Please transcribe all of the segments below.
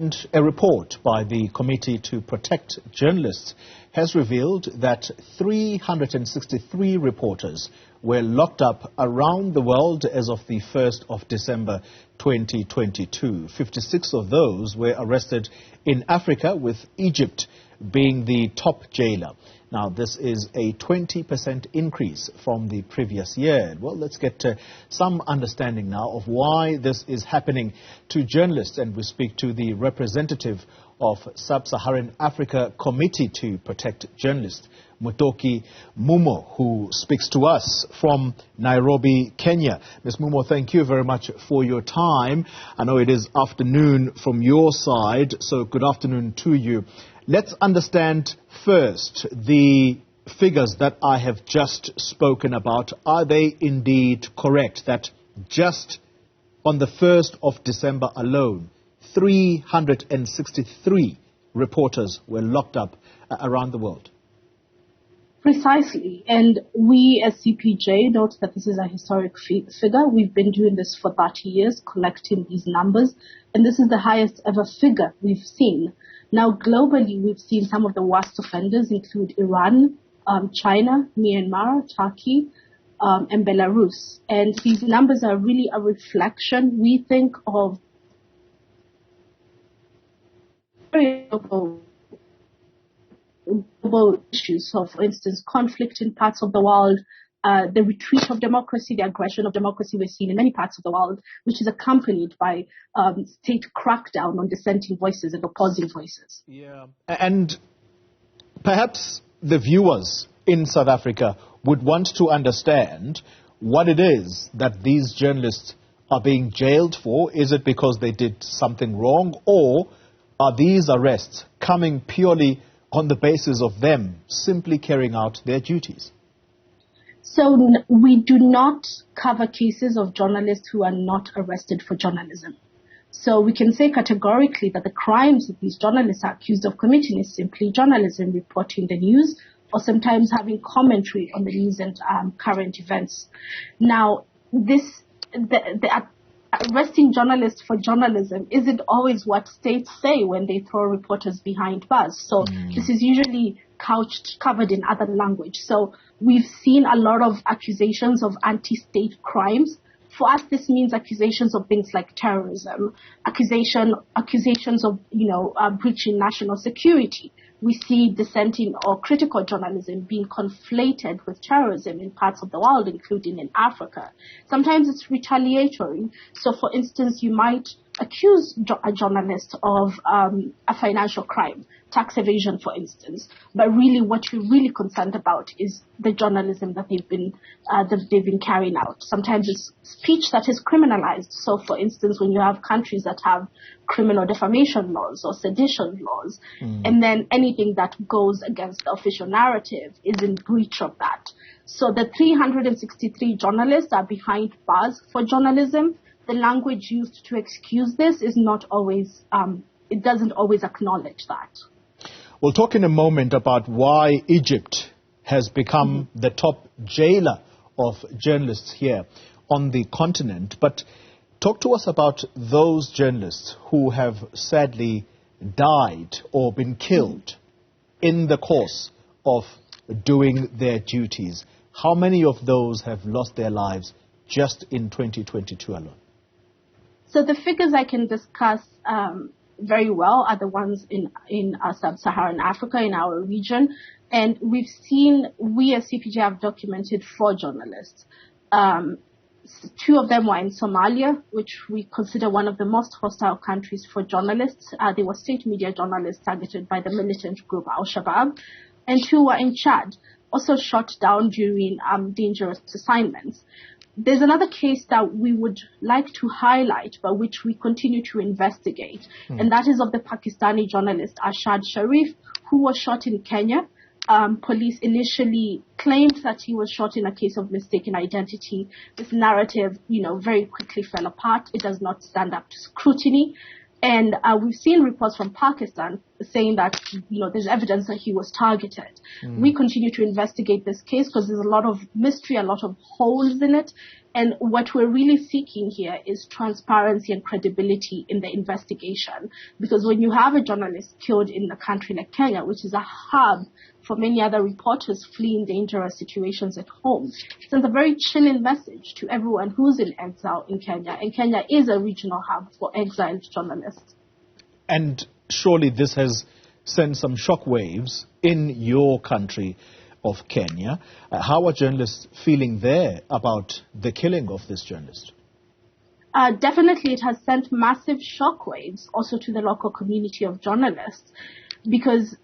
And a report by the Committee to Protect Journalists has revealed that 363 reporters were locked up around the world as of the 1st of December 2022. 56 of those were arrested in Africa, with Egypt being the top jailer. Now, this is a 20% increase from the previous year. Well, let's get some understanding now of why this is happening to journalists. And we speak to the representative of Sub-Saharan Africa Committee to Protect Journalists, Muthoki Mumo, who speaks to us from Nairobi, Kenya. Ms. Mumo, thank you very much for your time. I know it is afternoon from your side, so good afternoon to you. Let's understand first the figures that I have just spoken about. Are they indeed correct that just on the 1st of December alone, 363 reporters were locked up around the world? Precisely. And we as CPJ note that this is a historic figure. We've been doing this for 30 years, collecting these numbers, and this is the highest ever figure we've seen. Now, globally, we've seen some of the worst offenders include Iran, China, Myanmar, Turkey, and Belarus. And these numbers are really a reflection, we think, of global issues. So, for instance, conflict in parts of the world, the retreat of democracy, the aggression of democracy we're seeing in many parts of the world, which is accompanied by state crackdown on dissenting voices and opposing voices. Yeah, and perhaps the viewers in South Africa would want to understand what it is that these journalists are being jailed for. Is it because they did something wrong, or are these arrests coming purely on the basis of them simply carrying out their duties? So we do not cover cases of journalists who are not arrested for journalism. So we can say categorically that the crimes that these journalists are accused of committing is simply journalism, reporting the news, or sometimes having commentary on the news and current events. Now, arresting journalists for journalism isn't always what states say when they throw reporters behind bars. So this is usually covered in other language. So we've seen a lot of accusations of anti-state crimes. For us, this means accusations of things like terrorism, accusations of, breaching national security. We see dissenting or critical journalism being conflated with terrorism in parts of the world, including in Africa. Sometimes it's retaliatory. So, for instance, you might accuse a journalist of a financial crime, tax evasion, for instance. But really, what you're really concerned about is the journalism that they've been carrying out. Sometimes it's speech that is criminalized. So, for instance, when you have countries that have criminal defamation laws or sedition laws, and then anything that goes against the official narrative is in breach of that. So the 363 journalists are behind bars for journalism. The language used to excuse this is not always, it doesn't always acknowledge that. We'll talk in a moment about why Egypt has become the top jailer of journalists here on the continent. But talk to us about those journalists who have sadly died or been killed in the course of doing their duties. How many of those have lost their lives just in 2022 alone? So the figures I can discuss very well are the ones in Sub-Saharan Africa, in our region. And we as CPJ have documented 4 journalists. 2 of them were in Somalia, which we consider one of the most hostile countries for journalists. They were state media journalists targeted by the militant group Al-Shabaab. And 2 were in Chad, also shot down during dangerous assignments. There's another case that we would like to highlight, but which we continue to investigate, and that is of the Pakistani journalist Ashad Sharif, who was shot in Kenya. Police initially claimed that he was shot in a case of mistaken identity. This narrative, very quickly fell apart. It does not stand up to scrutiny. And we've seen reports from Pakistan saying that, there's evidence that he was targeted. We continue to investigate this case because there's a lot of mystery, a lot of holes in it. And what we're really seeking here is transparency and credibility in the investigation. Because when you have a journalist killed in a country like Kenya, which is a hub for many other reporters fleeing dangerous situations at home, it sends a very chilling message to everyone who's in exile in Kenya. And Kenya is a regional hub for exiled journalists. And surely this has sent some shockwaves in your country of Kenya. How are journalists feeling there about the killing of this journalist? Definitely it has sent massive shockwaves also to the local community of journalists, because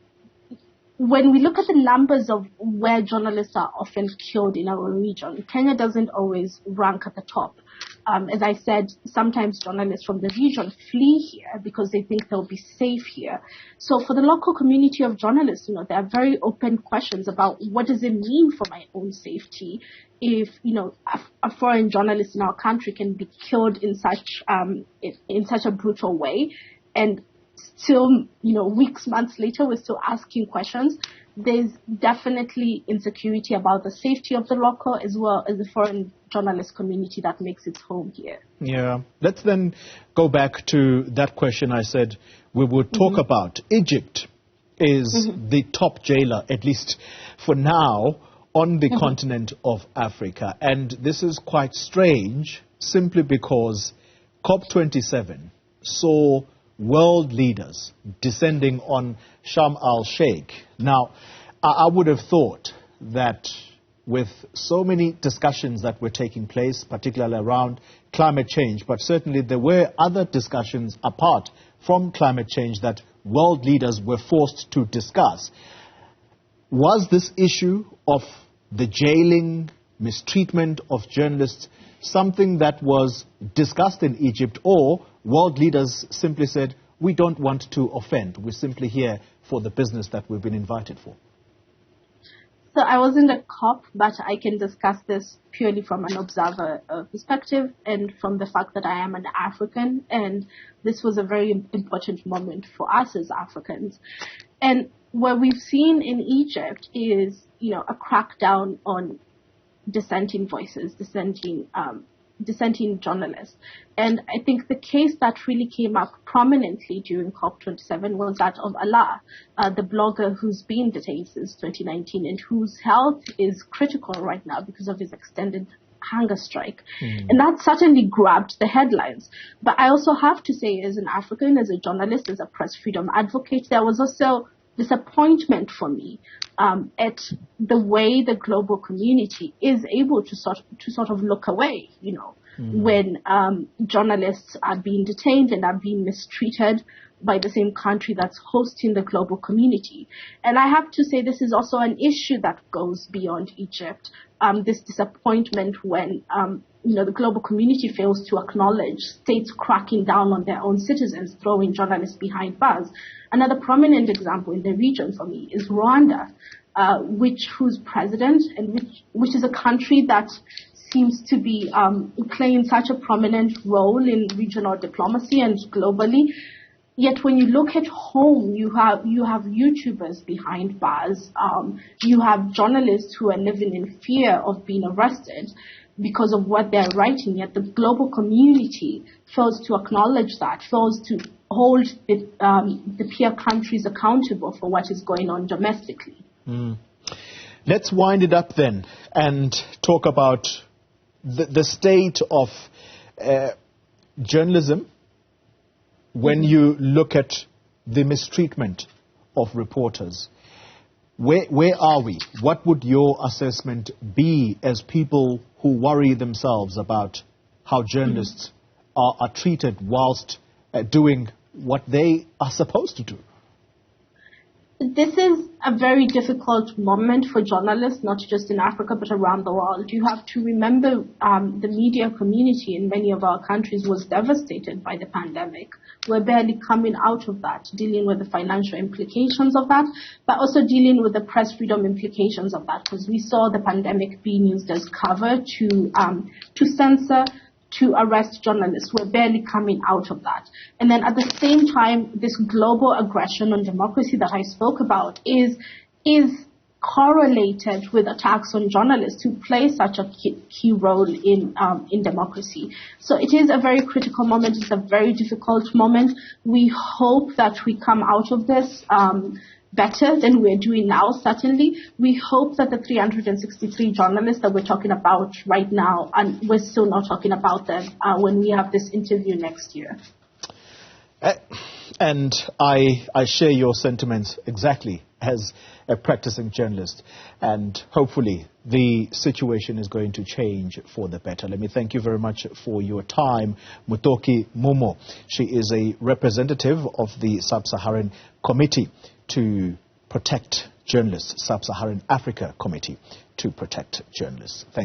when we look at the numbers of where journalists are often killed in our region, Kenya doesn't always rank at the top. As I said, sometimes journalists from the region flee here because they think they'll be safe here. So for the local community of journalists, there are very open questions about what does it mean for my own safety if, a foreign journalist in our country can be killed in such a brutal way, and still, weeks, months later, we're still asking questions. There's definitely insecurity about the safety of the local as well as the foreign journalist community that makes its home here. Yeah. Let's then go back to that question I said we would talk about. Egypt is the top jailer, at least for now, on the continent of Africa. And this is quite strange simply because COP27 saw world leaders descending on Sharm el-Sheikh. Now, I would have thought that with so many discussions that were taking place, particularly around climate change, but certainly there were other discussions apart from climate change that world leaders were forced to discuss. Was this issue of the jailing, mistreatment of journalists something that was discussed in Egypt, or world leaders simply said, we don't want to offend, we're simply here for the business that we've been invited for? So I wasn't a COP, but I can discuss this purely from an observer perspective and from the fact that I am an African, and this was a very important moment for us as Africans. And what we've seen in Egypt is, a crackdown on dissenting voices, dissenting journalists. And I think the case that really came up prominently during COP27 was that of Allah, the blogger who's been detained since 2019 and whose health is critical right now because of his extended hunger strike. And that certainly grabbed the headlines. But I also have to say, as an African, as a journalist, as a press freedom advocate, there was also disappointment for me at the way the global community is able to sort of look away, when journalists are being detained and are being mistreated by the same country that's hosting the global community. And I have to say this is also an issue that goes beyond Egypt. This disappointment when the global community fails to acknowledge states cracking down on their own citizens, throwing journalists behind bars. Another prominent example in the region for me is Rwanda, whose president, and which is a country that seems to be playing such a prominent role in regional diplomacy and globally. Yet when you look at home, you have YouTubers behind bars. You have journalists who are living in fear of being arrested because of what they're writing. Yet the global community fails to acknowledge that, fails to hold the peer countries accountable for what is going on domestically. Let's wind it up then and talk about the state of journalism when you look at the mistreatment of reporters. Where are we? What would your assessment be as people who worry themselves about how journalists are treated whilst doing what they are supposed to do? This is a very difficult moment for journalists, not just in Africa, but around the world. You have to remember the media community in many of our countries was devastated by the pandemic. We're barely coming out of that, dealing with the financial implications of that, but also dealing with the press freedom implications of that, because we saw the pandemic being used as cover to censor, to arrest journalists. We're barely coming out of that. And then at the same time, this global aggression on democracy that I spoke about is correlated with attacks on journalists who play such a key role in democracy. So it is a very critical moment. It's a very difficult moment. We hope that we come out of this better than we're doing now, certainly. We hope that the 363 journalists that we're talking about right now, and we're still not talking about them when we have this interview next year. And I share your sentiments exactly as a practicing journalist, and hopefully the situation is going to change for the better. Let me thank you very much for your time, Muthoki Mumo. She is a representative of the Sub-Saharan Committee to Protect Journalists, Sub-Saharan Africa Committee to Protect Journalists. Thanks.